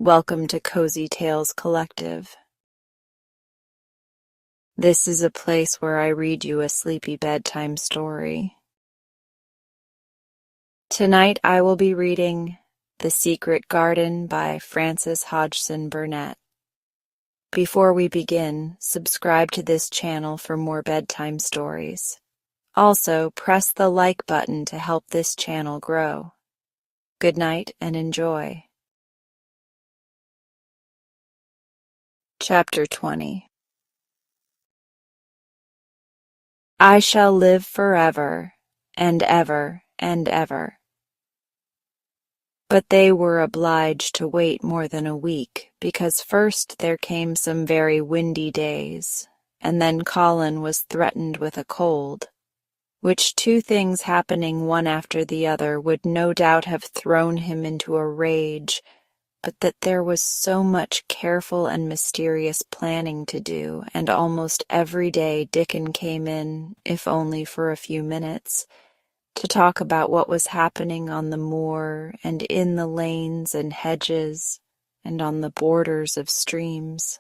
Welcome to Cozy Tales Collective. This is a place where I read you a sleepy bedtime story. Tonight I will be reading The Secret Garden by Frances Hodgson Burnett. Before we begin, subscribe to this channel for more bedtime stories. Also, press the like button to help this channel grow. Good night and enjoy. Chapter 20. I shall live forever, and ever, and ever. But they were obliged to wait more than a week, because first there came some very windy days, and then Colin was threatened with a cold, which two things happening one after the other would no doubt have thrown him into a rage, but that there was so much careful and mysterious planning to do, and almost every day Dickon came in, if only for a few minutes, to talk about what was happening on the moor and in the lanes and hedges and on the borders of streams.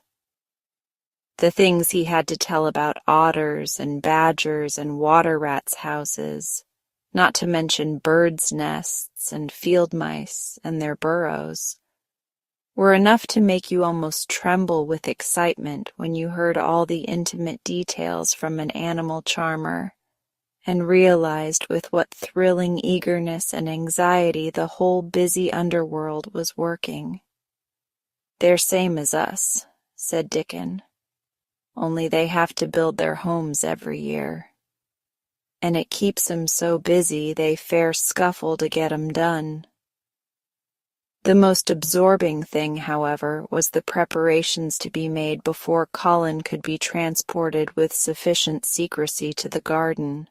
The things he had to tell about otters and badgers and water rats' houses, not to mention birds' nests and field mice and their burrows, were enough to make you almost tremble with excitement when you heard all the intimate details from an animal charmer, and realized with what thrilling eagerness and anxiety the whole busy underworld was working. "They're same as us," said Dickon, "only they have to build their homes every year. And it keeps 'em so busy they fair scuffle to get 'em done." The most absorbing thing, however, was the preparations to be made before Colin could be transported with sufficient secrecy to the garden.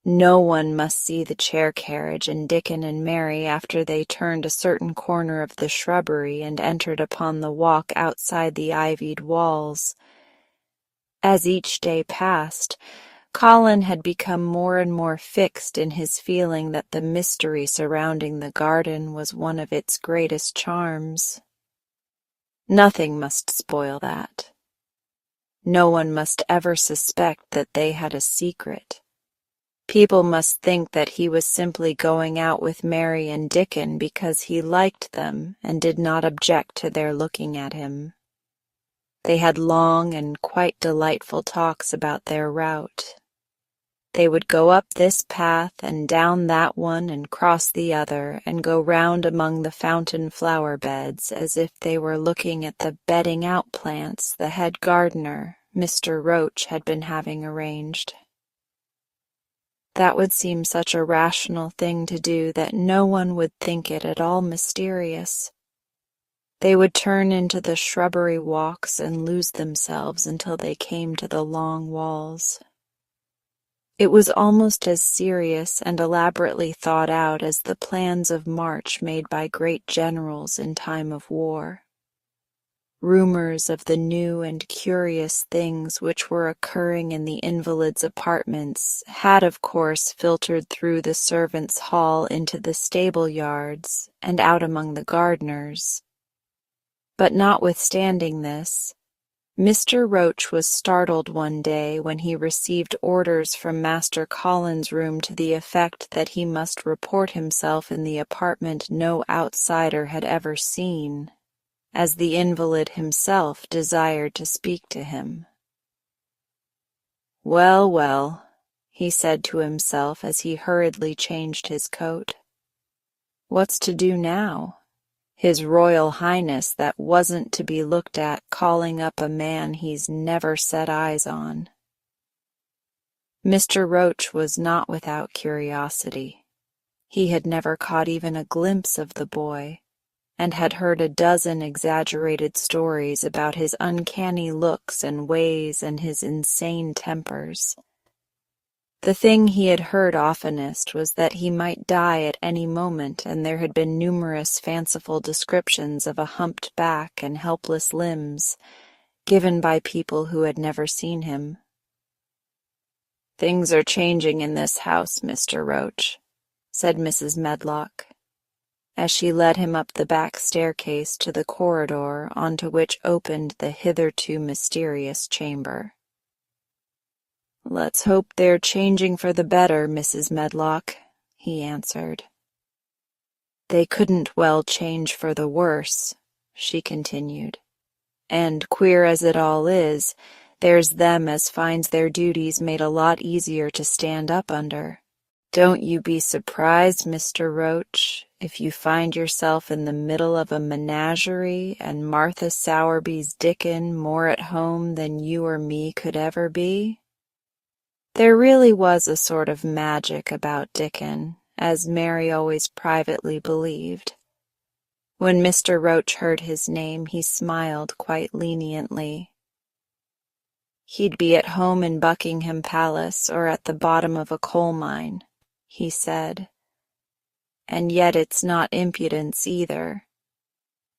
No one must see the chair carriage and Dickon and Mary after they turned a certain corner of the shrubbery and entered upon the walk outside the ivied walls. As each day passed, Colin had become more and more fixed in his feeling that the mystery surrounding the garden was one of its greatest charms. Nothing must spoil that. No one must ever suspect that they had a secret. People must think that he was simply going out with Mary and Dickon because he liked them and did not object to their looking at him. They had long and quite delightful talks about their route. They would go up this path and down that one and cross the other and go round among the fountain flower beds as if they were looking at the bedding out plants the head gardener, Mr. Roach, had been having arranged. That would seem such a rational thing to do that no one would think it at all mysterious. They would turn into the shrubbery walks and lose themselves until they came to the long walls. It was almost as serious and elaborately thought out as the plans of march made by great generals in time of war. Rumors of the new and curious things which were occurring in the invalids' apartments had, of course, filtered through the servants' hall into the stable yards and out among the gardeners. But notwithstanding this, Mr. Roach was startled one day when he received orders from Master Colin's room to the effect that he must report himself in the apartment no outsider had ever seen, as the invalid himself desired to speak to him. "Well, well," he said to himself as he hurriedly changed his coat. "What's to do now? His Royal Highness that wasn't to be looked at calling up a man he's never set eyes on." Mr. Roach was not without curiosity. He had never caught even a glimpse of the boy, and had heard a dozen exaggerated stories about his uncanny looks and ways and his insane tempers. The thing he had heard oftenest was that he might die at any moment, and there had been numerous fanciful descriptions of a humped back and helpless limbs, given by people who had never seen him. "Things are changing in this house, Mr. Roach," said Mrs. Medlock. as she led him up the back staircase to the corridor onto which opened the hitherto mysterious chamber. "Let's hope they're changing for the better, Mrs. Medlock," he answered. "They couldn't well change for the worse," she continued. "And queer as it all is, there's them as finds their duties made a lot easier to stand up under. Don't you be surprised, Mr. Roach, if you find yourself in the middle of a menagerie and Martha Sowerby's Dickon more at home than you or me could ever be." There really was a sort of magic about Dickon, as Mary always privately believed. When Mr. Roach heard his name, he smiled quite leniently. "He'd be at home in Buckingham Palace or at the bottom of a coal mine," he said. "And yet it's not impudence either.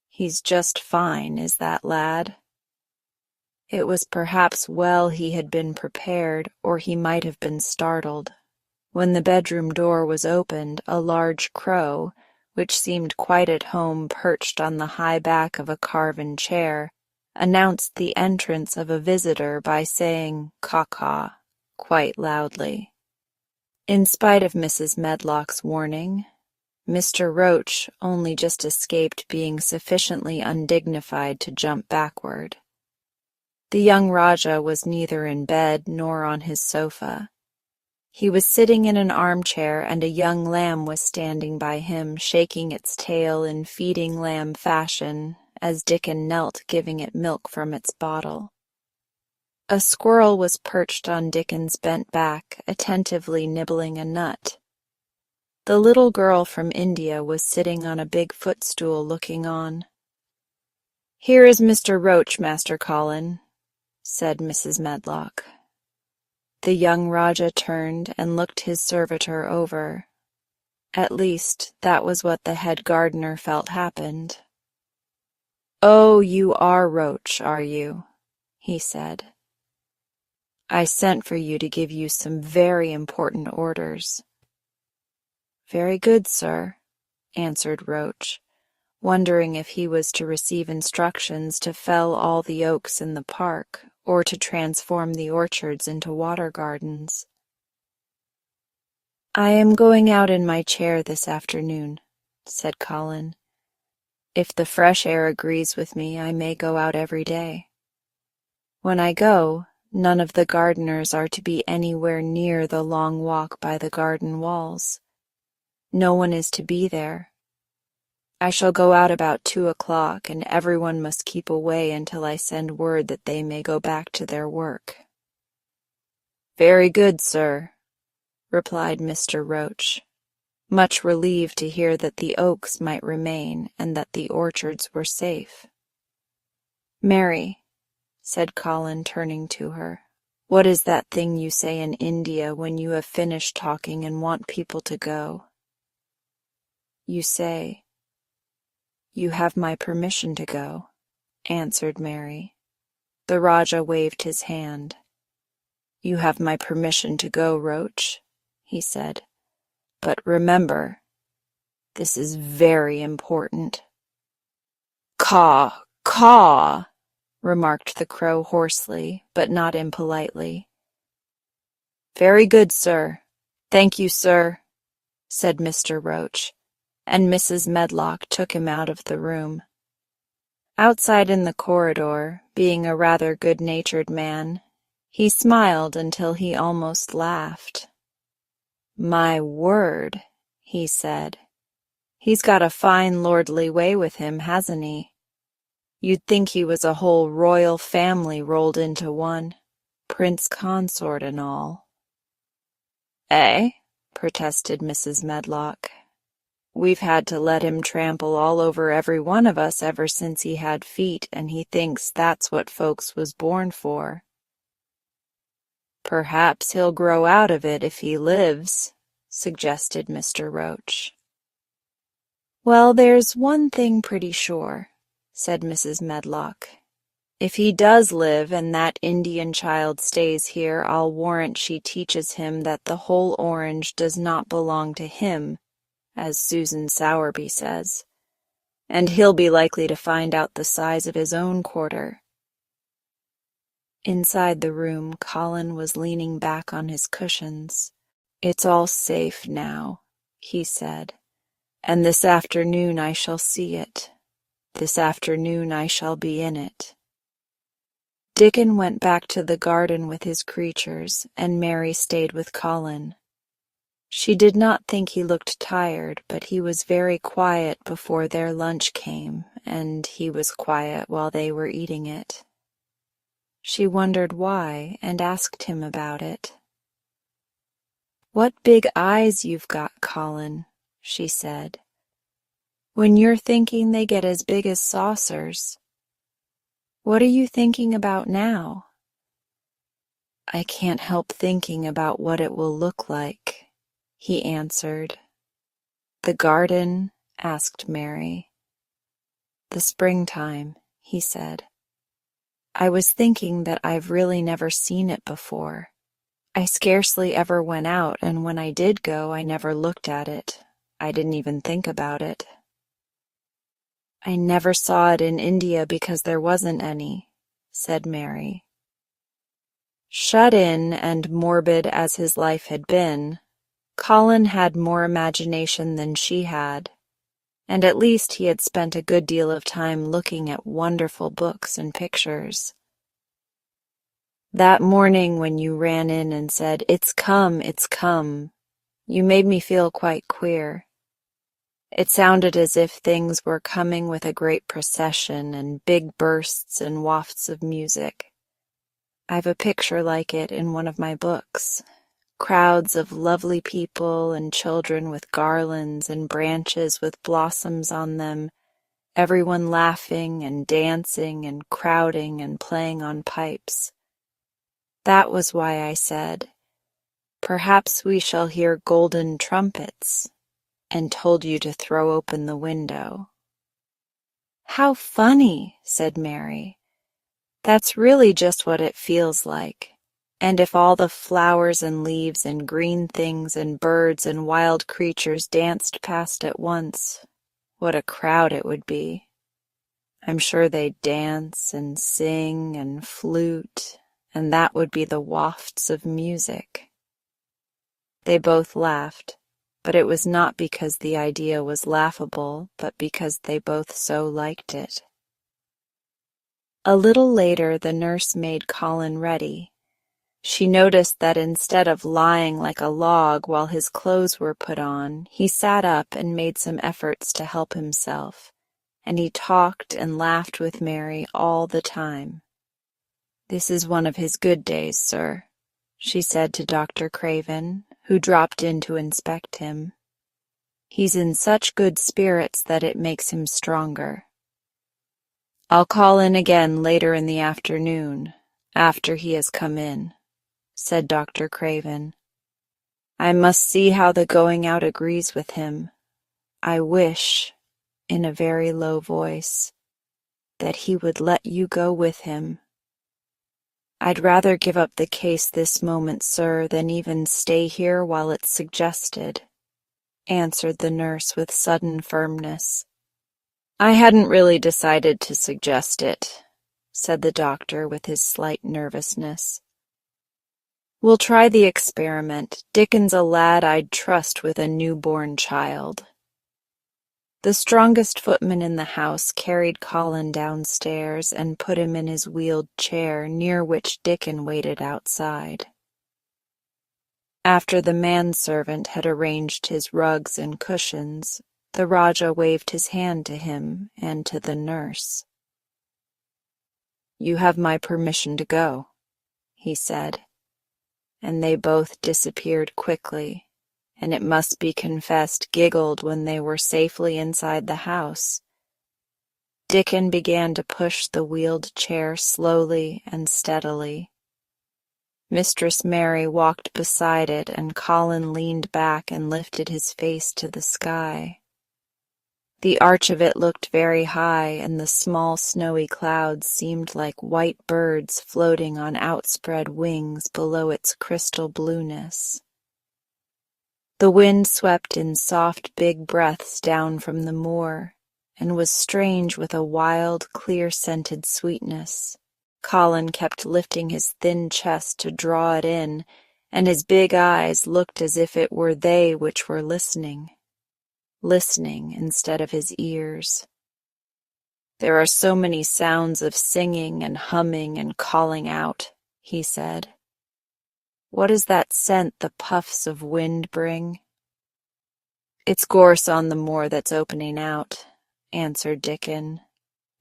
He's just fine, is that lad." It was perhaps well he had been prepared, or he might have been startled. When the bedroom door was opened, a large crow, which seemed quite at home perched on the high back of a carven chair, announced the entrance of a visitor by saying "caw-caw" quite loudly. In spite of Mrs. Medlock's warning, Mr. Roach only just escaped being sufficiently undignified to jump backward. The young Rajah was neither in bed nor on his sofa. He was sitting in an armchair, and a young lamb was standing by him, shaking its tail in feeding lamb fashion, as Dickon knelt giving it milk from its bottle. A squirrel was perched on Dickon's bent back, attentively nibbling a nut. The little girl from India was sitting on a big footstool looking on. "Here is Mr. Roach, Master Colin," said Mrs. Medlock. The young Rajah turned and looked his servitor over. At least, that was what the head gardener felt happened. "Oh, you are Roach, are you?" he said. "I sent for you to give you some very important orders." "Very good, sir," answered Roach, wondering if he was to receive instructions to fell all the oaks in the park, or to transform the orchards into water gardens. "I am going out in my chair this afternoon," said Colin. "If the fresh air agrees with me, I may go out every day. When I go, none of the gardeners are to be anywhere near the long walk by the garden walls. No one is to be there. I shall go out about 2 o'clock, and everyone must keep away until I send word that they may go back to their work." "Very good, sir," replied Mr. Roach, much relieved to hear that the oaks might remain and that the orchards were safe. "Mary," said Colin, turning to her, "what is that thing you say in India when you have finished talking and want people to go?" "You say, 'You have my permission to go,'" answered Mary. The Rajah waved his hand. "You have my permission to go, Roach," he said. "But remember, this is very important." "Caw, caw," remarked the crow hoarsely, but not impolitely. "Very good, sir. Thank you, sir," said Mr. Roach, and Mrs. Medlock took him out of the room. Outside in the corridor, being a rather good-natured man, he smiled until he almost laughed. "My word," he said, "he's got a fine lordly way with him, hasn't he? You'd think he was a whole royal family rolled into one, prince consort and all." "Eh?" protested Mrs. Medlock. "We've had to let him trample all over every one of us ever since he had feet, and he thinks that's what folks was born for." "Perhaps he'll grow out of it if he lives," suggested Mr. Roach. "Well, there's one thing pretty sure," said Mrs. Medlock. "If he does live and that Indian child stays here, I'll warrant she teaches him that the whole orange does not belong to him, as Susan Sowerby says, and he'll be likely to find out the size of his own quarter. Inside the room, Colin was leaning back on his cushions. "It's all safe now," he said, "and this afternoon I shall see it. This afternoon I shall be in it." Dickon went back to the garden with his creatures, and Mary stayed with Colin. She did not think he looked tired, but he was very quiet before their lunch came, and he was quiet while they were eating it. She wondered why, and asked him about it. "What big eyes you've got, Colin," she said. "When you're thinking, they get as big as saucers. What are you thinking about now?" "I can't help thinking about what it will look like," he answered. "The garden?" asked Mary. "The springtime," he said. "I was thinking that I've really never seen it before. I scarcely ever went out, and when I did go, I never looked at it. I didn't even think about it." "I never saw it in India because there wasn't any," said Mary. Shut in and morbid as his life had been, Colin had more imagination than she had, and at least he had spent a good deal of time looking at wonderful books and pictures. "That morning when you ran in and said, 'It's come, it's come,' you made me feel quite queer. It sounded as if things were coming with a great procession and big bursts and wafts of music. I've a picture like it in one of my books. Crowds of lovely people and children with garlands and branches with blossoms on them, everyone laughing and dancing and crowding and playing on pipes. That was why I said, 'Perhaps we shall hear golden trumpets,' and told you to throw open the window." "How funny," said Mary. "That's really just what it feels like. And if all the flowers and leaves and green things and birds and wild creatures danced past at once, what a crowd it would be. I'm sure they'd dance and sing and flute, and that would be the wafts of music." They both laughed, but it was not because the idea was laughable, but because they both so liked it. A little later, the nurse made Colin ready. She noticed that instead of lying like a log while his clothes were put on, he sat up and made some efforts to help himself, and he talked and laughed with Mary all the time. "This is one of his good days, sir," she said to Dr. Craven, who dropped in to inspect him. "He's in such good spirits that it makes him stronger." "I'll call in again later in the afternoon, after he has come in," said Dr. Craven. "I must see how the going out agrees with him. I wish," in a very low voice, "that he would let you go with him." "I'd rather give up the case this moment, sir, than even stay here while it's suggested," answered the nurse with sudden firmness. "I hadn't really decided to suggest it," said the doctor with his slight nervousness. "We'll try the experiment. Dickon's a lad I'd trust with a newborn child." The strongest footman in the house carried Colin downstairs and put him in his wheeled chair near which Dickon waited outside. After the manservant had arranged his rugs and cushions, the Rajah waved his hand to him and to the nurse. "You have my permission to go," he said, and they both disappeared quickly, and it must be confessed giggled when they were safely inside the house. Dickon began to push the wheeled chair slowly and steadily. Mistress Mary walked beside it, and Colin leaned back and lifted his face to the sky. The arch of it looked very high, and the small snowy clouds seemed like white birds floating on outspread wings below its crystal blueness. The wind swept in soft, big breaths down from the moor, and was strange with a wild, clear-scented sweetness. Colin kept lifting his thin chest to draw it in, and his big eyes looked as if it were they which were listening instead of his ears. "There are so many sounds of singing and humming and calling out," he said. "What is that scent the puffs of wind bring?" "It's gorse on the moor that's opening out," answered Dickon.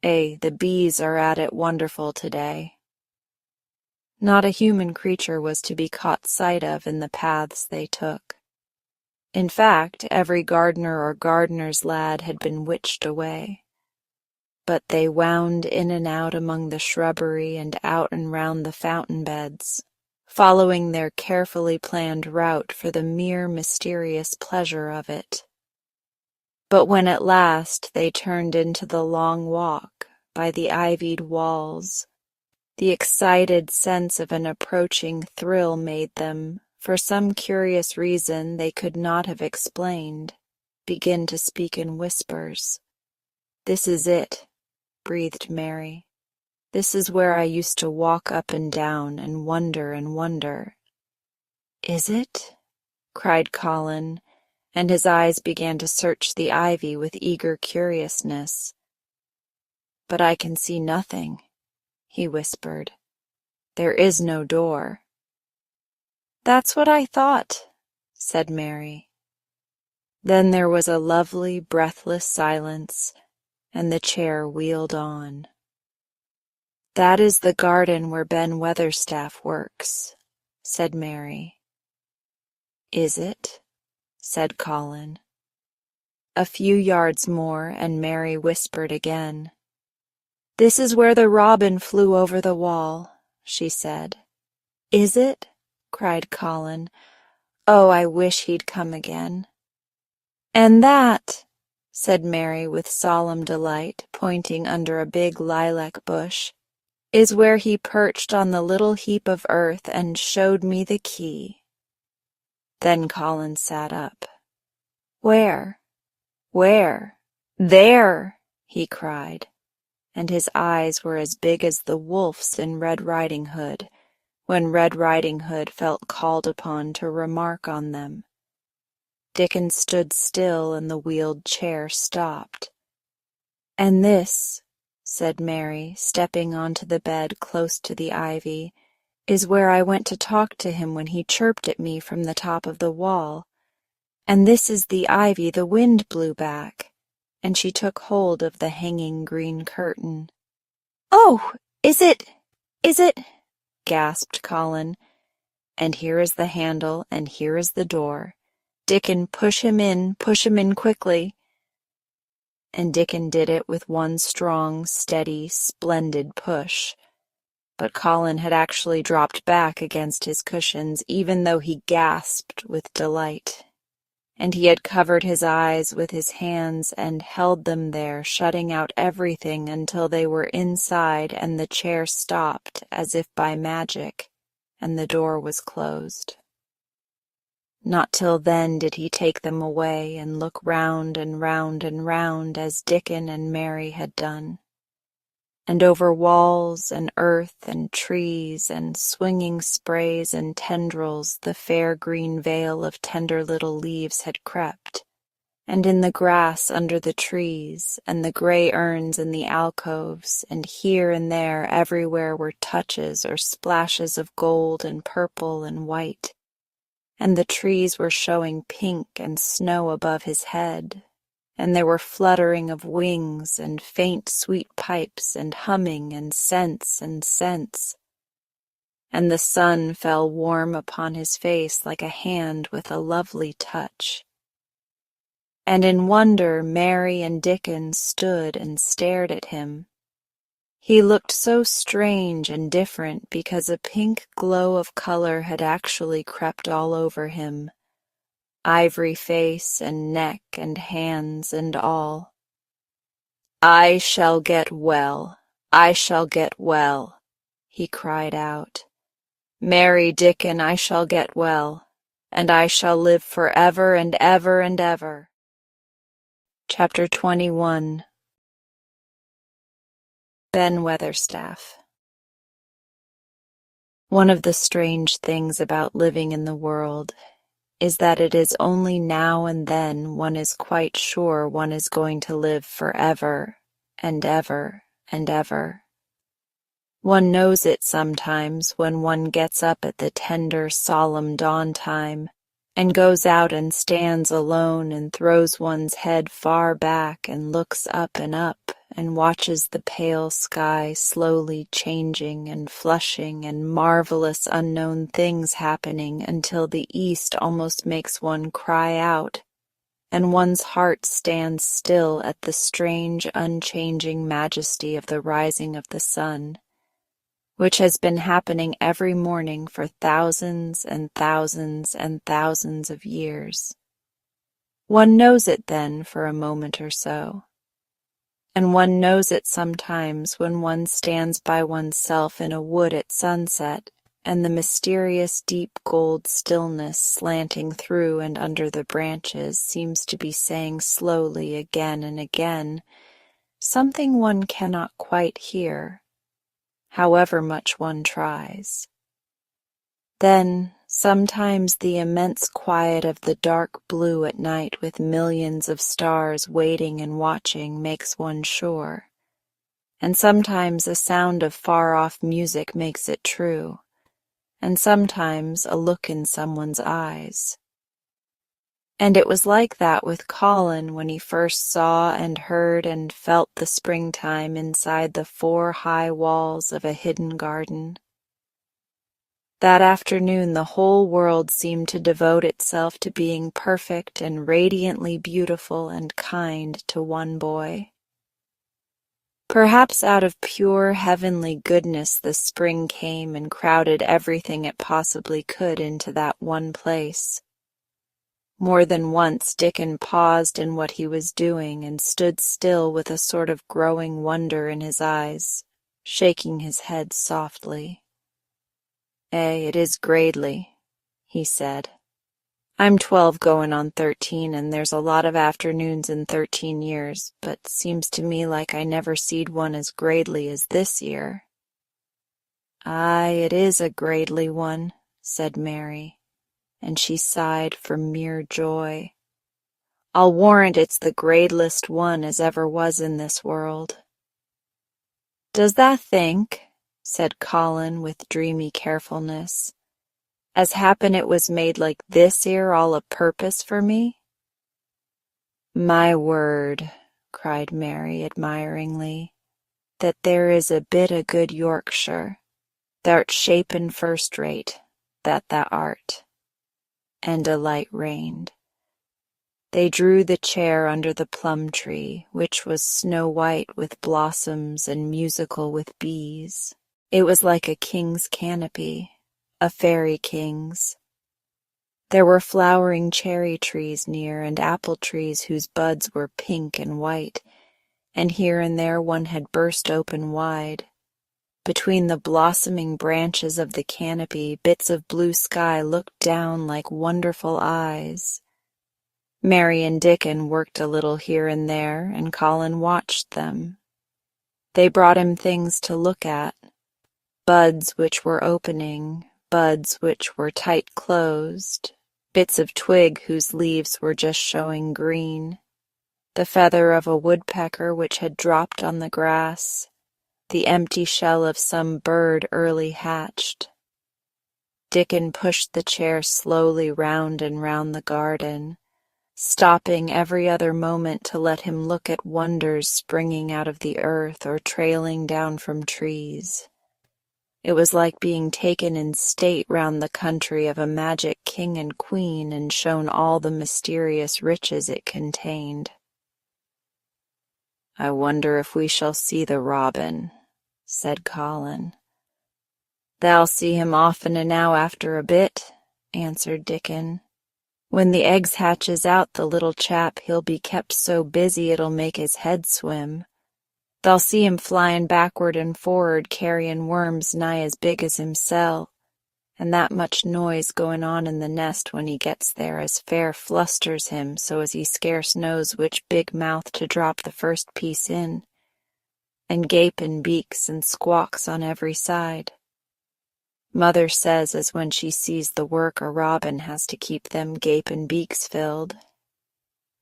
The bees are at it wonderful today." Not a human creature was to be caught sight of in the paths they took. In fact, every gardener or gardener's lad had been witched away. But they wound in and out among the shrubbery and out and round the fountain beds, following their carefully planned route for the mere mysterious pleasure of it. But when at last they turned into the long walk by the ivied walls, the excited sense of an approaching thrill made them, for some curious reason they could not have explained, begin to speak in whispers. "This is it," breathed Mary. "This is where I used to walk up and down and wonder and wonder." "Is it?" cried Colin, and his eyes began to search the ivy with eager curiousness. "But I can see nothing," he whispered. "There is no door." "That's what I thought," said Mary. Then there was a lovely, breathless silence, and the chair wheeled on. "That is the garden where Ben Weatherstaff works," said Mary. "Is it?" said Colin. A few yards more, and Mary whispered again. "This is where the robin flew over the wall," she said. "Is it?" cried Colin. "Oh, I wish he'd come again." "And that," said Mary with solemn delight, pointing under a big lilac bush, "is where he perched on the little heap of earth and showed me the key." Then Colin sat up. "Where? Where? There!" he cried, and his eyes were as big as the wolf's in Red Riding Hood, when Red Riding Hood felt called upon to remark on them. Dickon stood still and the wheeled chair stopped. "And this," said Mary, stepping onto the bed close to the ivy, "is where I went to talk to him when he chirped at me from the top of the wall. And this is the ivy the wind blew back," and she took hold of the hanging green curtain. "Oh, is it? Gasped Colin. "And here is the handle, and here is the door. Dickon, push him in quickly." And Dickon did it with one strong, steady, splendid push. But Colin had actually dropped back against his cushions, even though he gasped with delight. And he had covered his eyes with his hands and held them there, shutting out everything until they were inside and the chair stopped as if by magic, and the door was closed. Not till then did he take them away and look round and round and round as Dickon and Mary had done. And over walls and earth and trees and swinging sprays and tendrils the fair green veil of tender little leaves had crept, and in the grass under the trees, and the gray urns in the alcoves, and here and there everywhere were touches or splashes of gold and purple and white, and the trees were showing pink and snow above his head, and there were fluttering of wings and faint sweet pipes and humming and scents, and the sun fell warm upon his face like a hand with a lovely touch. And in wonder Mary and Dickon stood and stared at him. He looked so strange and different because a pink glow of color had actually crept all over him, ivory face and neck and hands and all. "I shall get well, he cried out. "Mary, Dickon, I shall get well. and I shall live forever and ever and ever. Chapter 21. Ben Weatherstaff. One of the strange things about living in the world is that it is only now and then one is quite sure one is going to live forever and ever and ever. One knows it sometimes when one gets up at the tender, solemn dawn time and goes out and stands alone and throws one's head far back and looks up and watches the pale sky slowly changing and flushing and marvelous unknown things happening until the east almost makes one cry out, and one's heart stands still at the strange, unchanging majesty of the rising of the sun, which has been happening every morning for thousands and thousands and thousands of years. One knows it then for a moment or so. And one knows it sometimes when one stands by oneself in a wood at sunset, and the mysterious deep gold stillness slanting through and under the branches seems to be saying slowly again and again something one cannot quite hear, however much one tries. Then, sometimes the immense quiet of the dark blue at night with millions of stars waiting and watching makes one sure, and sometimes a sound of far-off music makes it true, and sometimes a look in someone's eyes. And it was like that with Colin when he first saw and heard and felt the springtime inside the 4 high walls of a hidden garden. That afternoon the whole world seemed to devote itself to being perfect and radiantly beautiful and kind to one boy. Perhaps out of pure heavenly goodness the spring came and crowded everything it possibly could into that one place. More than once Dickon paused in what he was doing and stood still with a sort of growing wonder in his eyes, shaking his head softly. It is Gradely, he said. I'm 12 going on 13, and there's a lot of afternoons in 13 years, but seems to me like I never seed one as Gradely as this year. Aye, it is a Gradely one, said Mary, and she sighed for mere joy. I'll warrant it's the gradelest one as ever was in this world. Does tha think, said Colin with dreamy carefulness, as happen it was made like this 'ere all a purpose for me? My word, cried Mary admiringly, that there is a bit o' good Yorkshire. Thou'rt shapen first rate, that thou art. And a light rained. They drew the chair under the plum tree, which was snow-white with blossoms and musical with bees. It was like a king's canopy, a fairy king's. There were flowering cherry trees near and apple trees whose buds were pink and white, and here and there one had burst open wide. Between the blossoming branches of the canopy, bits of blue sky looked down like wonderful eyes. Mary and Dickon worked a little here and there, and Colin watched them. They brought him things to look at. Buds which were opening, buds which were tight closed, bits of twig whose leaves were just showing green, the feather of a woodpecker which had dropped on the grass, the empty shell of some bird early hatched. Dickon pushed the chair slowly round and round the garden, stopping every other moment to let him look at wonders springing out of the earth or trailing down from trees. It was like being taken in state round the country of a magic king and queen and shown all the mysterious riches it contained. I wonder if we shall see the robin, said Colin. Thou'll see him often enow after a bit, answered Dickon. When the eggs hatches out, the little chap, he'll be kept so busy it'll make his head swim. They'll see him flyin' backward and forward carryin' worms nigh as big as himself, and that much noise going on in the nest when he gets there as fair flusters him so as he scarce knows which big mouth to drop the first piece in, and gapin' beaks and squawks on every side. Mother says as when she sees the work a robin has to keep them gapin' beaks filled.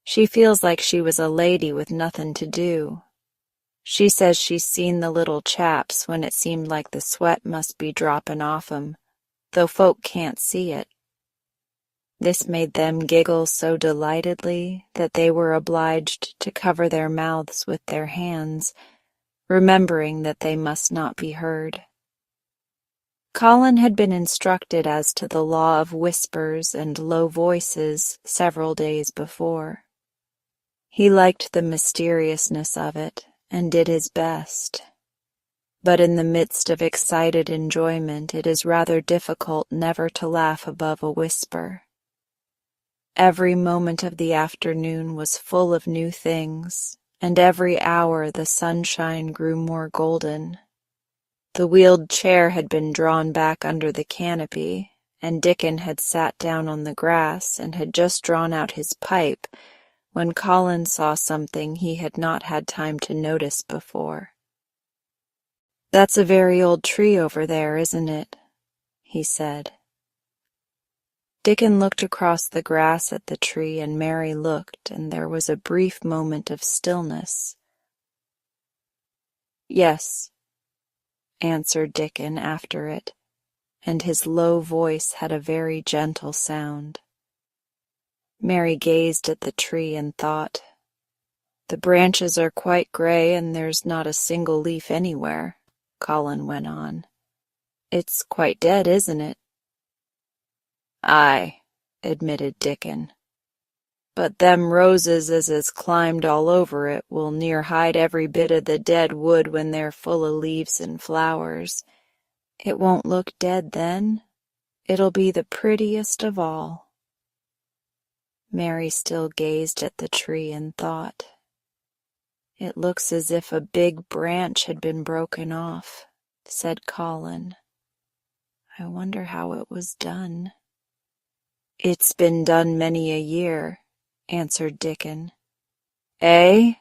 She feels like she was a lady with nothin' to do. She says she's seen the little chaps when it seemed like the sweat must be droppin' off 'em, though folk can't see it. This made them giggle so delightedly that they were obliged to cover their mouths with their hands, remembering that they must not be heard. Colin had been instructed as to the law of whispers and low voices several days before. He liked the mysteriousness of it and did his best. But in the midst of excited enjoyment it is rather difficult never to laugh above a whisper. Every moment of the afternoon was full of new things, and every hour the sunshine grew more golden. The wheeled chair had been drawn back under the canopy, and Dickon had sat down on the grass and had just drawn out his pipe when Colin saw something he had not had time to notice before. "That's a very old tree over there, isn't it?" he said. Dickon looked across the grass at the tree, and Mary looked, and there was a brief moment of stillness. "Yes," answered Dickon after it, and his low voice had a very gentle sound. Mary gazed at the tree and thought, "The branches are quite gray and there's not a single leaf anywhere," Colin went on. "It's quite dead, isn't it?" "Aye," admitted Dickon. "But them roses as has climbed all over it will near hide every bit of the dead wood when they're full of leaves and flowers. It won't look dead then. It'll be the prettiest of all." Mary still gazed at the tree and thought, "It looks as if a big branch had been broken off," said Colin. "I wonder how it was done." "It's been done many a year," answered Dickon. "Eh?"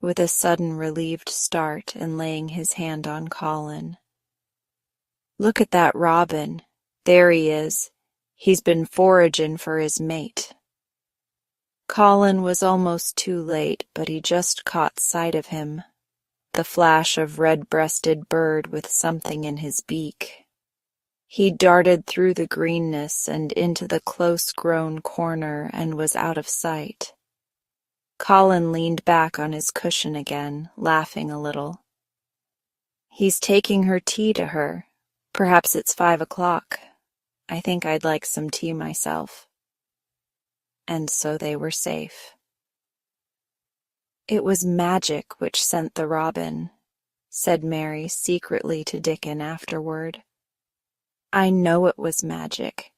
with a sudden relieved start and laying his hand on Colin. "Look at that robin. There he is. He's been foragin' for his mate." Colin was almost too late, but he just caught sight of him, the flash of red-breasted bird with something in his beak. He darted through the greenness and into the close-grown corner and was out of sight. Colin leaned back on his cushion again, laughing a little. "He's taking her tea to her. Perhaps it's 5 o'clock. I think I'd like some tea myself." And so they were safe. "It was magic which sent the robin," said Mary secretly to Dickon afterward. "I know it was magic."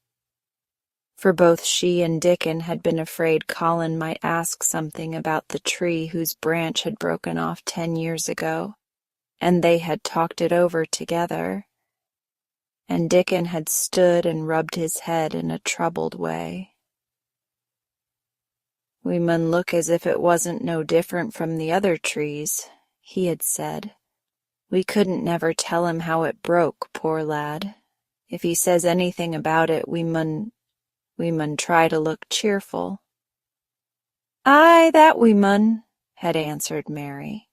For both she and Dickon had been afraid Colin might ask something about the tree whose branch had broken off 10 years ago, and they had talked it over together. And Dickon had stood and rubbed his head in a troubled way. "We mun look as if it wasn't no different from the other trees," he had said. "We couldn't never tell him how it broke, poor lad. If he says anything about it, we mun try to look cheerful." "Aye, that we mun," had answered Mary.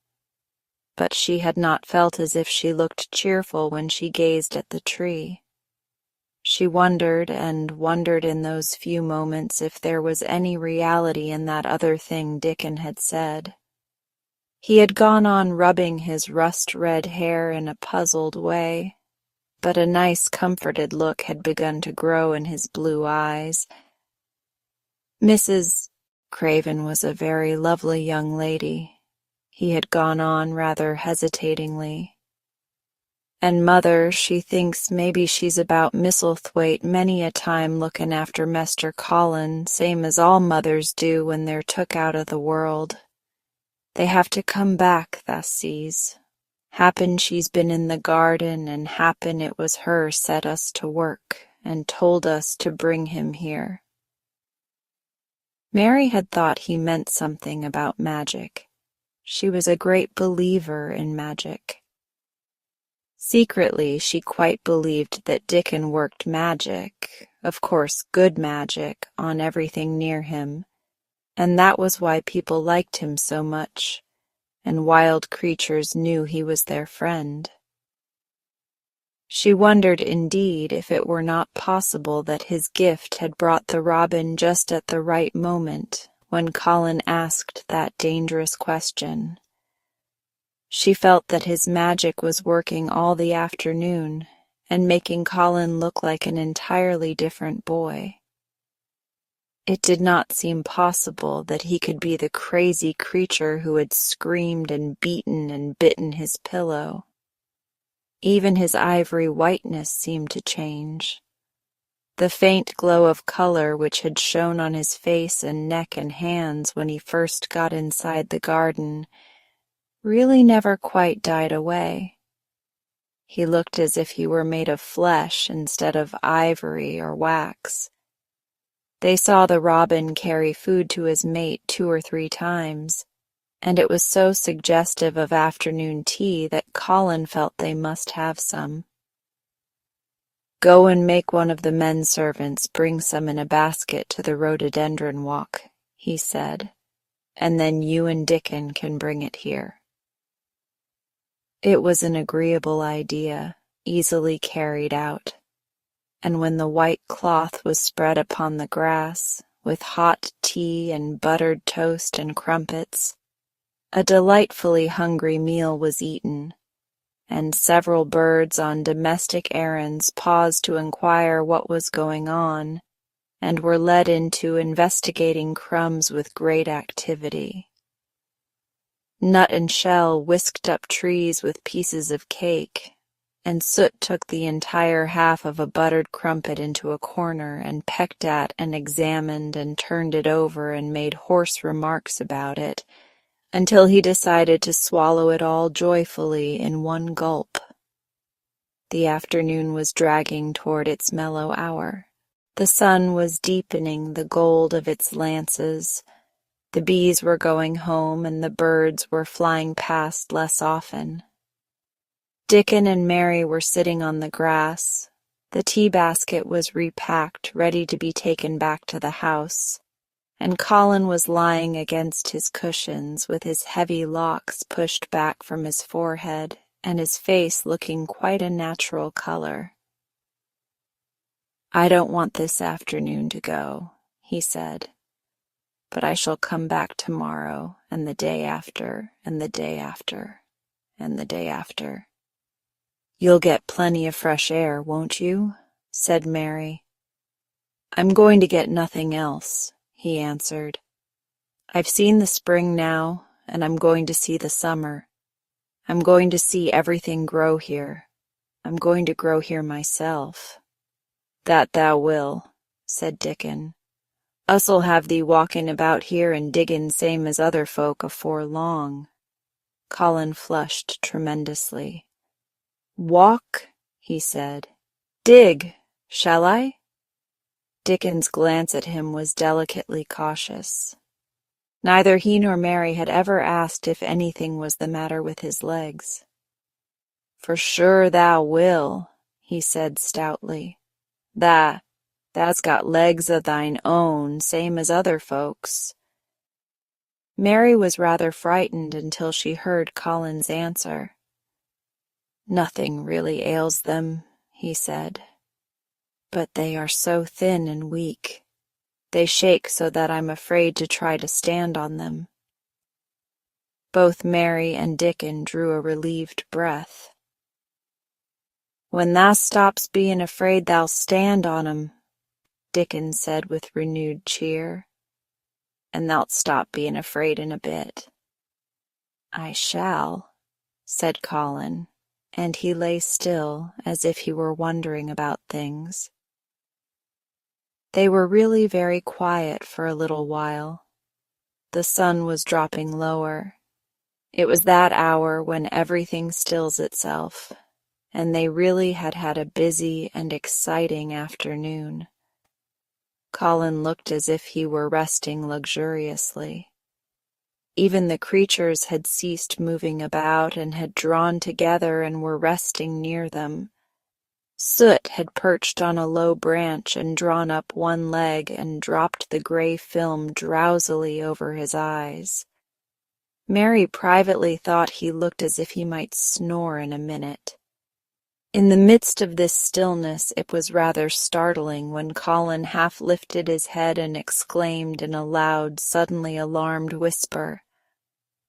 But she had not felt as if she looked cheerful when she gazed at the tree. She wondered and wondered in those few moments if there was any reality in that other thing Dickon had said. He had gone on rubbing his rust-red hair in a puzzled way, but a nice comforted look had begun to grow in his blue eyes. "Mrs. Craven was a very lovely young lady," he had gone on rather hesitatingly. "And Mother, she thinks maybe she's about Misselthwaite many a time looking after Mester Colin, same as all mothers do when they're took out of the world. They have to come back, tha sees. Happen she's been in the garden, and happen it was her set us to work and told us to bring him here." Mary had thought he meant something about magic. She was a great believer in magic. Secretly, she quite believed that Dickon worked magic, of course good magic, on everything near him, and that was why people liked him so much, and wild creatures knew he was their friend. She wondered indeed if it were not possible that his gift had brought the robin just at the right moment when Colin asked that dangerous question. She felt that his magic was working all the afternoon and making Colin look like an entirely different boy. It did not seem possible that he could be the crazy creature who had screamed and beaten and bitten his pillow. Even his ivory whiteness seemed to change. The faint glow of color which had shone on his face and neck and hands when he first got inside the garden really never quite died away. He looked as if he were made of flesh instead of ivory or wax. They saw the robin carry food to his mate 2 or 3 times, and it was so suggestive of afternoon tea that Colin felt they must have some. "Go and make one of the men servants bring some in a basket to the rhododendron walk," he said, "and then you and Dickon can bring it here." It was an agreeable idea, easily carried out, and when the white cloth was spread upon the grass, with hot tea and buttered toast and crumpets, a delightfully hungry meal was eaten, and several birds on domestic errands paused to inquire what was going on, and were led into investigating crumbs with great activity. Nut and Shell whisked up trees with pieces of cake, and Soot took the entire half of a buttered crumpet into a corner and pecked at and examined and turned it over and made hoarse remarks about it, until he decided to swallow it all joyfully in one gulp. The afternoon was dragging toward its mellow hour. The sun was deepening the gold of its lances. The bees were going home and the birds were flying past less often. Dickon and Mary were sitting on the grass. The tea basket was repacked, ready to be taken back to the house, and Colin was lying against his cushions with his heavy locks pushed back from his forehead and his face looking quite a natural color. "I don't want this afternoon to go," he said. "But I shall come back tomorrow, and the day after, and the day after, and the day after." "You'll get plenty of fresh air, won't you?" said Mary. "I'm going to get nothing else," he answered. "I've seen the spring now, and I'm going to see the summer. I'm going to see everything grow here. I'm going to grow here myself." "That thou will," said Dickon. "Us'll have thee walking about here and diggin' same as other folk afore long." Colin flushed tremendously. "Walk?" he said. "Dig, shall I?" Dickon's glance at him was delicately cautious. Neither he nor Mary had ever asked if anything was the matter with his legs. "For sure thou will," he said stoutly. Thou's got legs o' thine own, same as other folks." Mary was rather frightened until she heard Colin's answer. "Nothing really ails them," he said. "But they are so thin and weak. They shake so that I'm afraid to try to stand on them." Both Mary and Dickon drew a relieved breath. "When thou stops bein' afraid thou'll stand on 'em," Dickon said with renewed cheer, "and thou'lt stop being afraid in a bit." "I shall," said Colin, and he lay still as if he were wondering about things. They were really very quiet for a little while. The sun was dropping lower. It was that hour when everything stills itself, and they really had had a busy and exciting afternoon. Colin looked as if he were resting luxuriously. Even the creatures had ceased moving about and had drawn together and were resting near them. Soot had perched on a low branch and drawn up one leg and dropped the gray film drowsily over his eyes. Mary privately thought he looked as if he might snore in a minute. In the midst of this stillness, it was rather startling when Colin half lifted his head and exclaimed in a loud, suddenly alarmed whisper,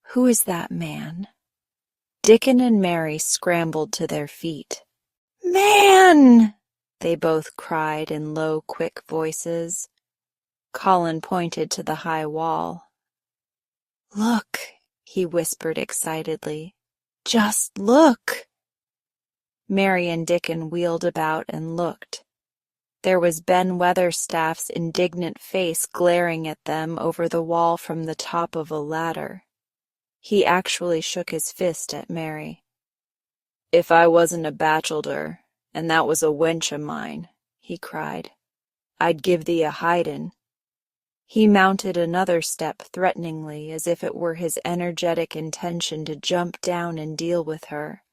"Who is that man?" Dickon and Mary scrambled to their feet. "Man!" they both cried in low, quick voices. Colin pointed to the high wall. "Look," he whispered excitedly. "Just look!" Mary and Dickon wheeled about and looked. There was Ben Weatherstaff's indignant face glaring at them over the wall from the top of a ladder. He actually shook his fist at Mary. "If I wasn't a bachelder, and that was a wench o' mine," he cried, "I'd give thee a hidin'." He mounted another step threateningly, as if it were his energetic intention to jump down and deal with her.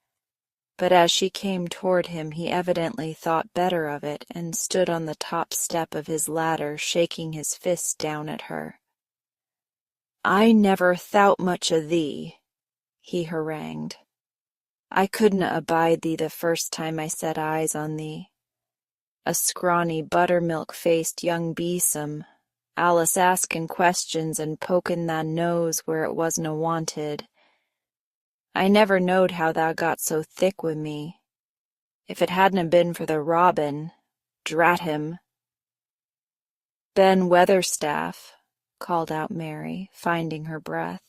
But as she came toward him, he evidently thought better of it and stood on the top step of his ladder, shaking his fist down at her. "I never thowt much o' thee," he harangued. "I couldna abide thee the first time I set eyes on thee. A scrawny, buttermilk-faced young besom, Alice askin' questions and pokin' thy nose where it wasna wanted. I never knowed how thou got so thick wi' me. If it hadna been for the robin, drat him." "Ben Weatherstaff," called out Mary, finding her breath.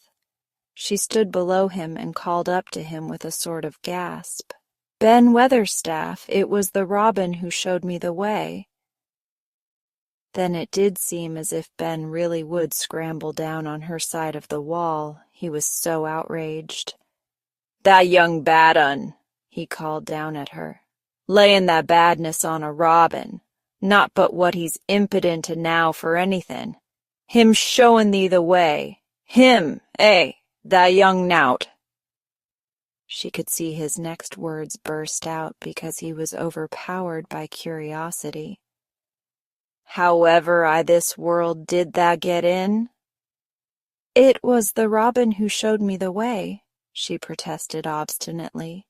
She stood below him and called up to him with a sort of gasp. "Ben Weatherstaff, it was the robin who showed me the way." Then it did seem as if Ben really would scramble down on her side of the wall, he was so outraged. "That young bad un," he called down at her, "layin' that badness on a robin, not but what he's impident enow for anythin'. Him showin' thee the way. Him, that young nowt." She could see his next words burst out because he was overpowered by curiosity. "However I this world did thou get in?" "It was the robin who showed me the way," she protested obstinately.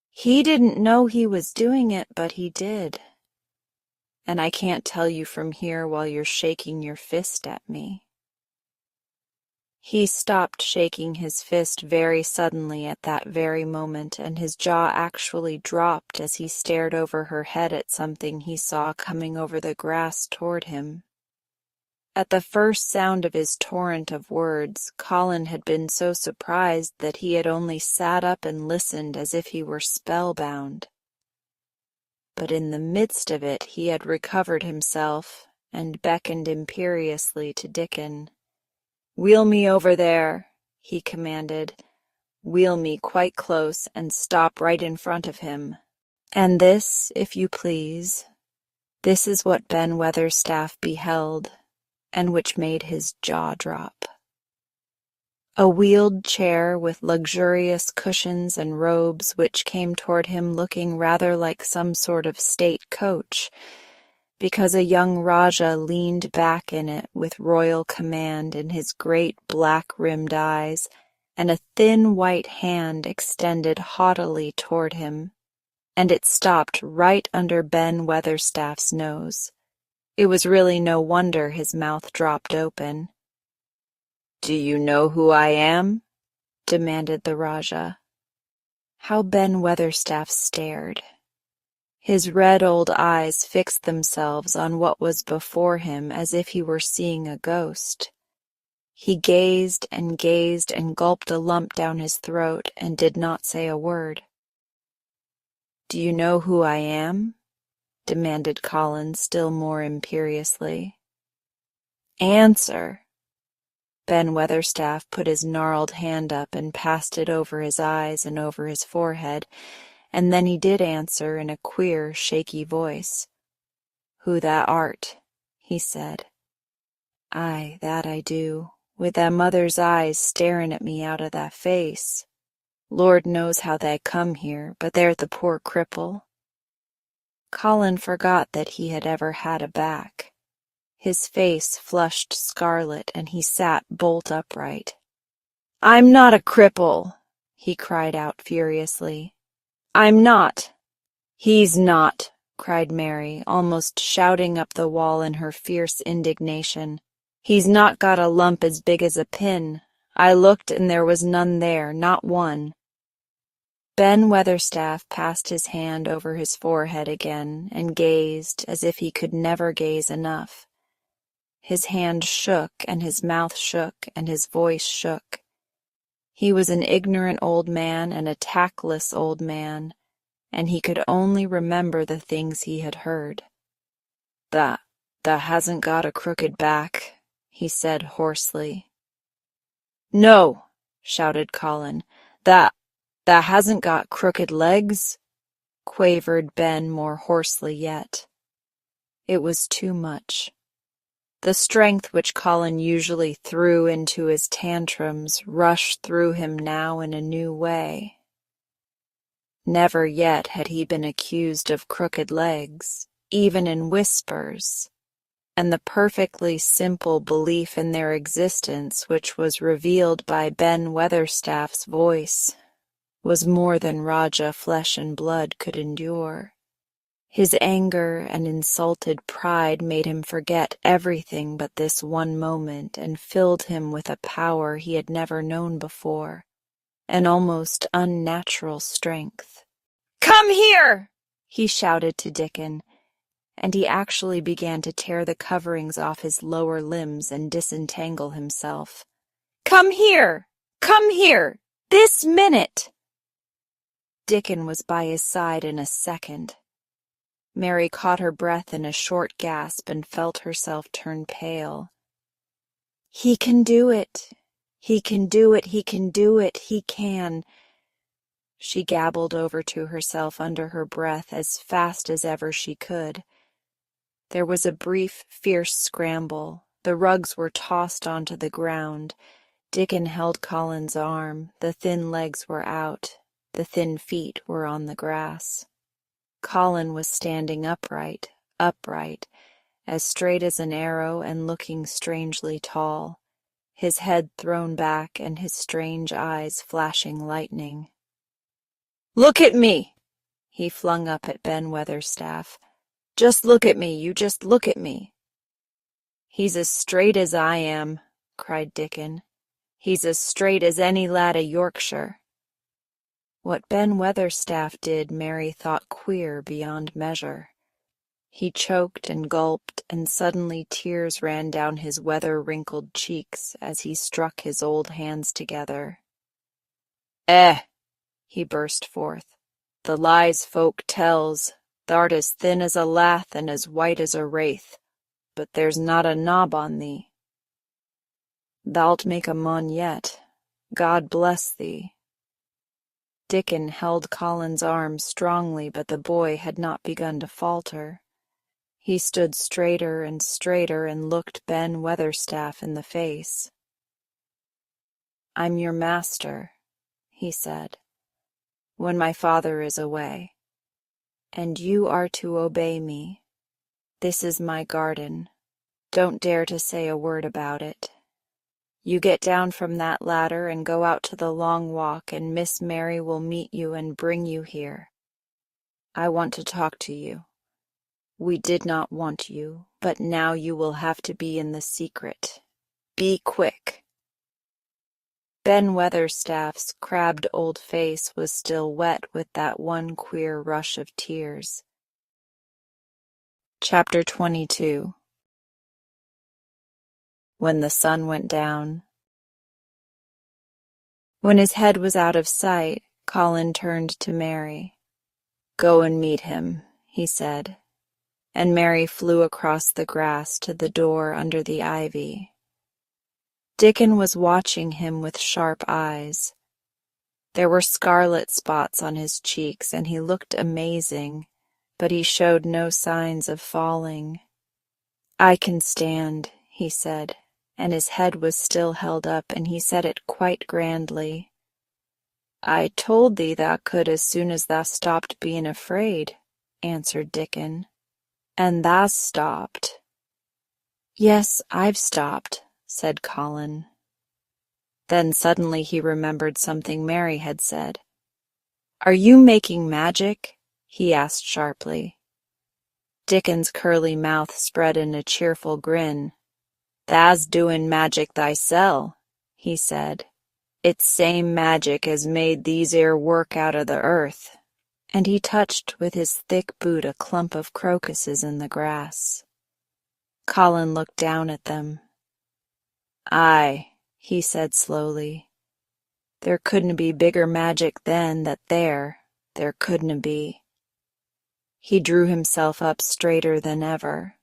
"He didn't know he was doing it, but he did. And I can't tell you from here while you're shaking your fist at me." He stopped shaking his fist very suddenly at that very moment, and his jaw actually dropped as he stared over her head at something he saw coming over the grass toward him. At the first sound of his torrent of words, Colin had been so surprised that he had only sat up and listened as if he were spellbound. But in the midst of it he had recovered himself and beckoned imperiously to Dickon. "Wheel me over there," he commanded. "Wheel me quite close and stop right in front of him. And this, if you please, this is what Ben Weatherstaff beheld, and which made his jaw drop. A wheeled chair with luxurious cushions and robes which came toward him looking rather like some sort of state coach, because a young Rajah leaned back in it with royal command in his great black-rimmed eyes, and a thin white hand extended haughtily toward him, and it stopped right under Ben Weatherstaff's nose. It was really no wonder his mouth dropped open. "Do you know who I am?" demanded the Rajah. How Ben Weatherstaff stared! His red old eyes fixed themselves on what was before him as if he were seeing a ghost. He gazed and gulped a lump down his throat and did not say a word. "Do you know who I am?" demanded Colin still more imperiously. "Answer!" Ben Weatherstaff put his gnarled hand up and passed it over his eyes and over his forehead, and then he did answer in a queer, shaky voice. "Who that art?" he said. "Aye, that I do, with thy mother's eyes staring at me out of that face. Lord knows how they come here, but they're the poor cripple." Colin forgot that he had ever had a back. His face flushed scarlet, and he sat bolt upright. "I'm not a cripple," he cried out furiously. "I'm not." "He's not," cried Mary, almost shouting up the wall in her fierce indignation. "He's not got a lump as big as a pin. I looked and there was none there, not one." Ben Weatherstaff passed his hand over his forehead again and gazed as if he could never gaze enough. His hand shook, and his mouth shook, and his voice shook. He was an ignorant old man and a tactless old man, and he could only remember the things he had heard. That hasn't got a crooked back," he said hoarsely. "No," shouted Colin. That hasn't got crooked legs," quavered Ben more hoarsely yet. It was too much. The strength which Colin usually threw into his tantrums rushed through him now in a new way. Never yet had he been accused of crooked legs, even in whispers, and the perfectly simple belief in their existence which was revealed by Ben Weatherstaff's voice was more than Raja flesh and blood could endure. His anger and insulted pride made him forget everything but this one moment and filled him with a power he had never known before, an almost unnatural strength. "Come here!" he shouted to Dickon, and he actually began to tear the coverings off his lower limbs and disentangle himself. "Come here! Come here! This minute!" Dickon was by his side in a second. Mary caught her breath in a short gasp and felt herself turn pale. "He can do it! He can do it! He can do it! He can!" She gabbled over to herself under her breath as fast as ever she could. There was a brief, fierce scramble. The rugs were tossed onto the ground. Dickon held Colin's arm. The thin legs were out. The thin feet were on the grass. Colin was standing upright, as straight as an arrow and looking strangely tall, his head thrown back and his strange eyes flashing lightning. "Look at me!" he flung up at Ben Weatherstaff. "Just look at me, you just look at me." "He's as straight as I am," cried Dickon. "He's as straight as any lad of Yorkshire." What Ben Weatherstaff did Mary thought queer beyond measure. He choked and gulped, and suddenly tears ran down his weather-wrinkled cheeks as he struck his old hands together. He burst forth. "The lies folk tells, thou'rt as thin as a lath and as white as a wraith, but there's not a knob on thee. Thou'lt make a mon yet. God bless thee." Dickon held Colin's arm strongly, but the boy had not begun to falter. He stood straighter and looked Ben Weatherstaff in the face. "I'm your master," he said, "when my father is away, and you are to obey me. This is my garden. Don't dare to say a word about it. You get down from that ladder and go out to the long walk, and Miss Mary will meet you and bring you here. I want to talk to you. We did not want you, but now you will have to be in the secret. Be quick." Ben Weatherstaff's crabbed old face was still wet with that one queer rush of tears. Chapter 22. When the sun went down. When his head was out of sight, Colin turned to Mary. "Go and meet him," he said, and Mary flew across the grass to the door under the ivy. Dickon was watching him with sharp eyes. There were scarlet spots on his cheeks, and he looked amazing, but he showed no signs of falling. "I can stand," he said, and his head was still held up, and he said it quite grandly. "I told thee thou could as soon as thou stopped being afraid," answered Dickon. "And thou's stopped." "Yes, I've stopped," said Colin. Then suddenly he remembered something Mary had said. "Are you making magic?" he asked sharply. Dickon's curly mouth spread in a cheerful grin. "Tha's doin' magic thysel'," he said. "It's same magic as made these 'ere work out o' the earth." And he touched with his thick boot a clump of crocuses in the grass. Colin looked down at them. "Aye," he said slowly. "There couldna be bigger magic then that there couldna be." He drew himself up straighter than ever.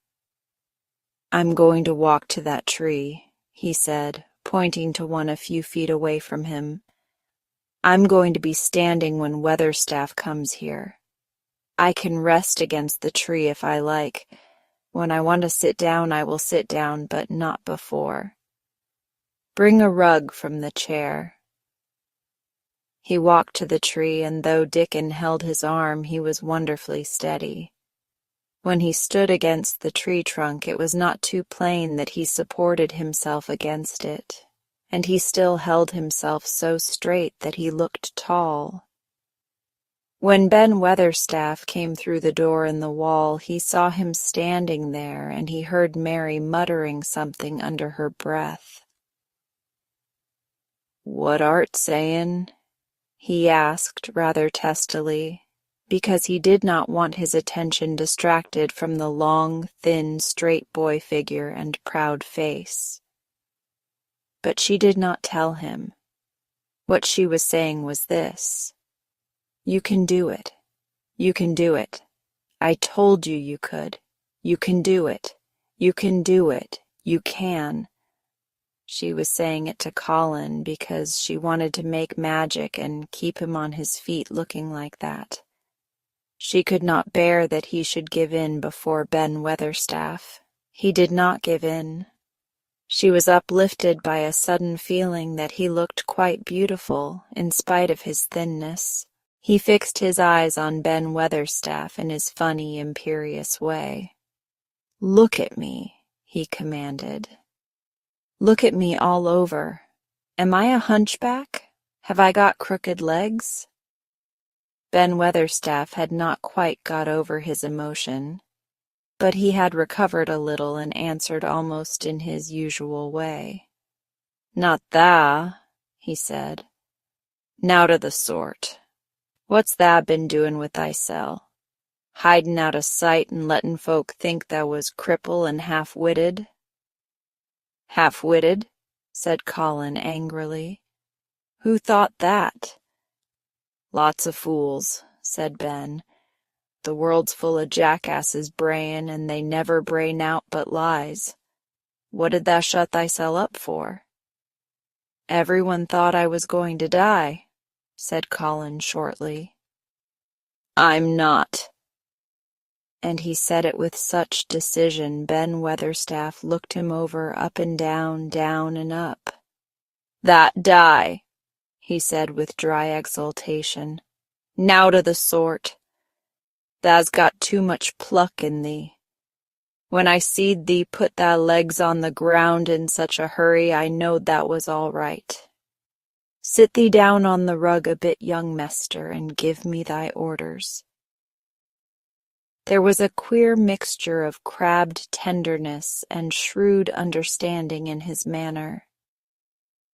"I'm going to walk to that tree," he said, pointing to one a few feet away from him. "I'm going to be standing when Weatherstaff comes here. I can rest against the tree if I like. When I want to sit down, I will sit down, but not before. Bring a rug from the chair." He walked to the tree, and though Dickon held his arm, he was wonderfully steady. When he stood against the tree trunk, it was not too plain that he supported himself against it, and he still held himself so straight that he looked tall. When Ben Weatherstaff came through the door in the wall, he saw him standing there, and he heard Mary muttering something under her breath. "What art sayin'?" he asked rather testily, because he did not want his attention distracted from the long, thin, straight boy figure and proud face. But she did not tell him. What she was saying was this: "You can do it. You can do it. I told you you could. You can do it. You can do it. You can." She was saying it to Colin because she wanted to make magic and keep him on his feet looking like that. She could not bear that he should give in before Ben Weatherstaff. He did not give in. She was uplifted by a sudden feeling that he looked quite beautiful in spite of his thinness. He fixed his eyes on Ben Weatherstaff in his funny, imperious way. "Look at me," he commanded. "Look at me all over. Am I a hunchback? Have I got crooked legs?" Ben Weatherstaff had not quite got over his emotion, but he had recovered a little and answered almost in his usual way. "Not tha," he said. "Nowt o' the sort. What's tha been doin' with thysel'? Hidin' out o' sight and lettin' folk think thou was cripple and half-witted?" "Half-witted?" said Colin angrily. "Who thought that?" "Lots o' fools," said Ben. "The world's full o' jackasses brayin', and they never bray nowt but lies. What did thou shut thysel' up for?" "Everyone thought I was going to die," said Colin shortly. "I'm not." And he said it with such decision Ben Weatherstaff looked him over up and down and up. "That die," he said with dry exultation. "Nowt o' the sort. Tha's got too much pluck in thee. When I seed thee put thy legs on the ground in such a hurry, I knowed that was all right. Sit thee down on the rug a bit, young mester, and give me thy orders." There was a queer mixture of crabbed tenderness and shrewd understanding in his manner.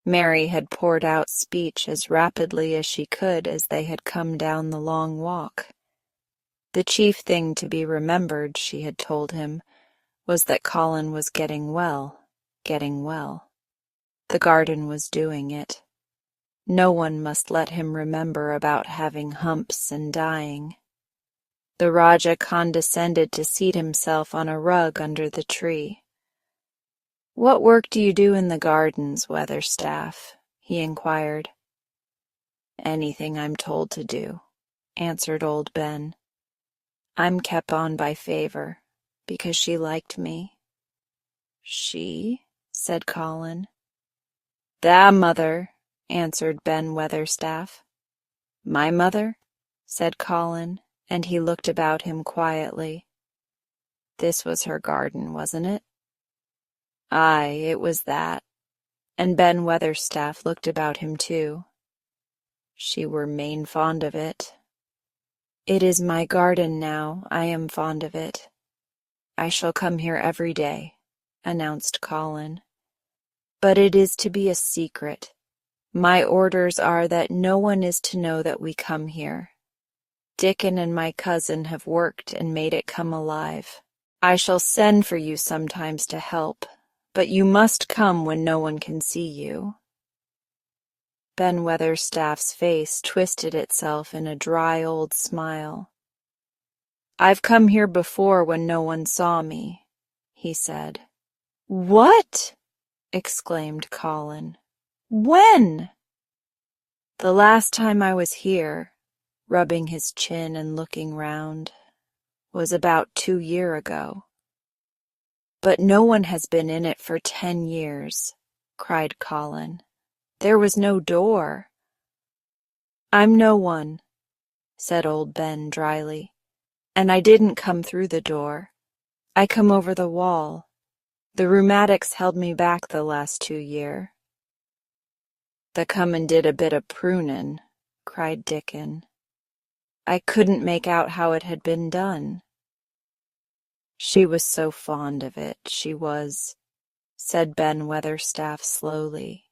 Mary had poured out speech as rapidly as she could as they had come down the long walk. The chief thing to be remembered, she had told him, was that Colin was getting well, getting well. The garden was doing it. No one must let him remember about having humps and dying. The Rajah condescended to seat himself on a rug under the tree. "What work do you do in the gardens, Weatherstaff?" he inquired. "Anything I'm told to do," answered old Ben. "I'm kept on by favor, because she liked me." "She?" said Colin. "Tha mother," answered Ben Weatherstaff. "My mother?" said Colin, and he looked about him quietly. This was her garden, wasn't it? Aye, it was that, and Ben Weatherstaff looked about him too. She were main fond of it. "It is my garden now. I am fond of it. I shall come here every day," announced Colin. "But it is to be a secret. My orders are that no one is to know that we come here. Dickon and my cousin have worked and made it come alive. I shall send for you sometimes to help, but you must come when no one can see you." Ben Weatherstaff's face twisted itself in a dry old smile. "I've come here before when no one saw me," he said. "What?" exclaimed Colin. "When?" "The last time I was here," rubbing his chin and looking round, "was about 2 years ago." "But no one has been in it for 10 years," cried Colin. "There was no door." "I'm no one," said old Ben dryly, "and I didn't come through the door. I come over the wall. The rheumatics held me back the last 2 year." "Tha come and did a bit of prunin'," cried Dickon. "I couldn't make out how it had been done." "She was so fond of it, she was," said Ben Weatherstaff slowly.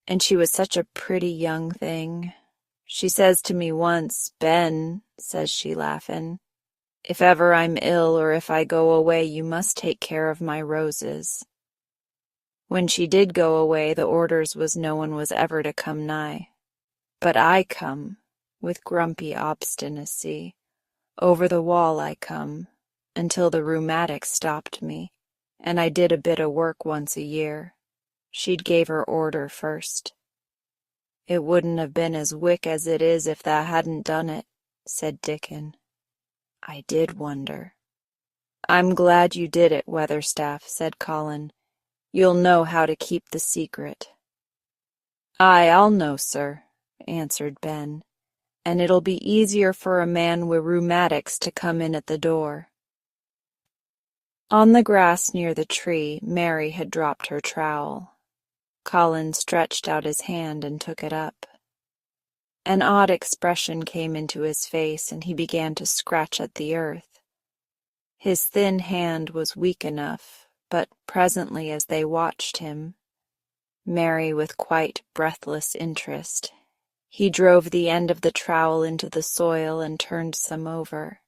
"And she was such a pretty young thing. She says to me once, 'Ben,' says she laughin', 'if ever I'm ill or if I go away you must take care of my roses.' When she did go away the orders was no one was ever to come nigh. But I come, with grumpy obstinacy. Over the wall I come, until the rheumatics stopped me, and I did a bit of work once a year. She'd gave her order first." "It wouldn't have been as wick as it is if thou hadn't done it," said Dickon. "I did wonder." "I'm glad you did it, Weatherstaff," said Colin. "You'll know how to keep the secret." "Aye, I'll know, sir," answered Ben, "and it'll be easier for a man wi' rheumatics to come in at the door." On the grass near the tree, Mary had dropped her trowel. Colin stretched out his hand and took it up. An odd expression came into his face, and he began to scratch at the earth. His thin hand was weak enough, but presently as they watched him, Mary with quite breathless interest, he drove the end of the trowel into the soil and turned some over.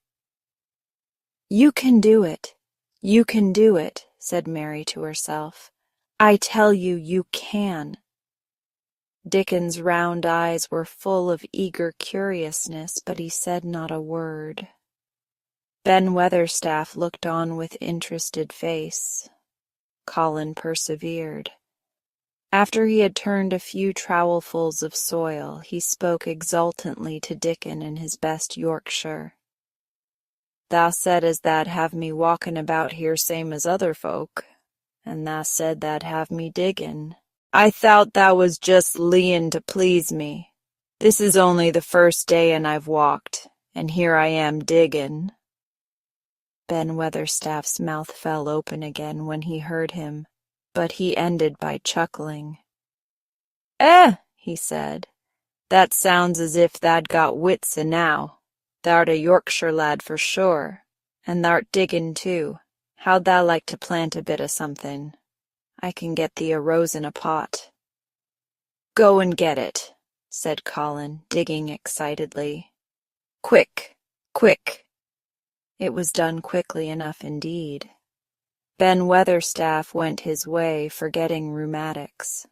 "You can do it. You can do it," said Mary to herself. "I tell you, you can." Dickon's round eyes were full of eager curiousness, but he said not a word. Ben Weatherstaff looked on with interested face. Colin persevered. After he had turned a few trowelfuls of soil, he spoke exultantly to Dickon in his best Yorkshire. "Thou said as tha'd have me walkin' about here same as other folk, and thou said tha'd have me diggin'. I thought thou was just leein' to please me. This is only the first day and I've walked, and here I am diggin'." Ben Weatherstaff's mouth fell open again when he heard him, but he ended by chuckling. He said, "that sounds as if tha'd got wits enow. Thou'rt a Yorkshire lad for sure, and thou'rt diggin' too. How'd thou like to plant a bit o' something? I can get thee a rose in a pot." "Go and get it," said Colin, digging excitedly. "Quick, quick." It was done quickly enough indeed. Ben Weatherstaff went his way, forgetting rheumatics.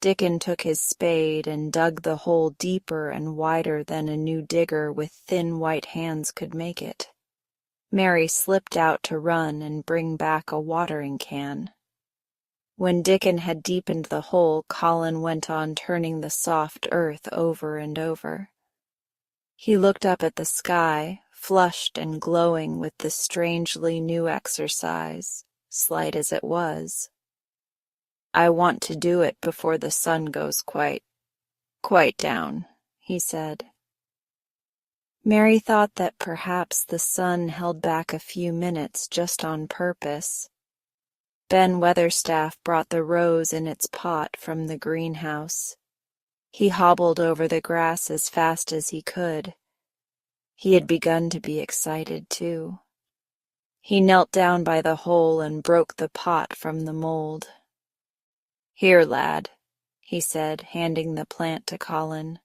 Dickon took his spade and dug the hole deeper and wider than a new digger with thin white hands could make it. Mary slipped out to run and bring back a watering can. When Dickon had deepened the hole, Colin went on turning the soft earth over and over. He looked up at the sky, flushed and glowing with this strangely new exercise, slight as it was. "I want to do it before the sun goes quite down," he said. Mary thought that perhaps the sun held back a few minutes just on purpose. Ben Weatherstaff brought the rose in its pot from the greenhouse. He hobbled over the grass as fast as he could. He had begun to be excited, too. He knelt down by the hole and broke the pot from the mold. "Here, lad," he said, handing the plant to Colin.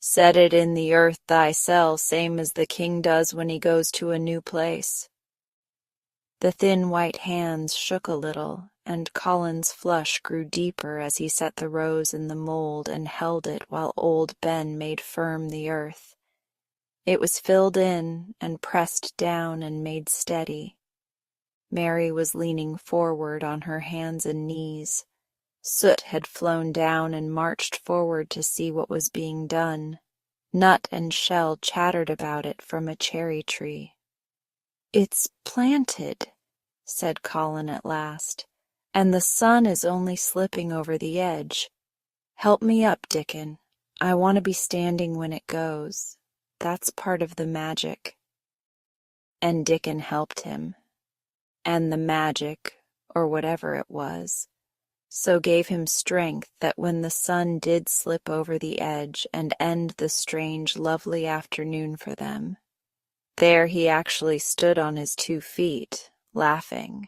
"Set it in the earth thysel, same as the king does when he goes to a new place." The thin white hands shook a little, and Colin's flush grew deeper as he set the rose in the mold and held it while old Ben made firm the earth. It was filled in and pressed down and made steady. Mary was leaning forward on her hands and knees. Soot had flown down and marched forward to see what was being done. Nut and shell chattered about it from a cherry tree. "It's planted," said Colin at last, "and the sun is only slipping over the edge. Help me up, Dickon. I want to be standing when it goes. That's part of the magic." And Dickon helped him. And the magic, or whatever it was, so gave him strength that when the sun did slip over the edge and end the strange, lovely afternoon for them, there he actually stood on his 2 feet, laughing.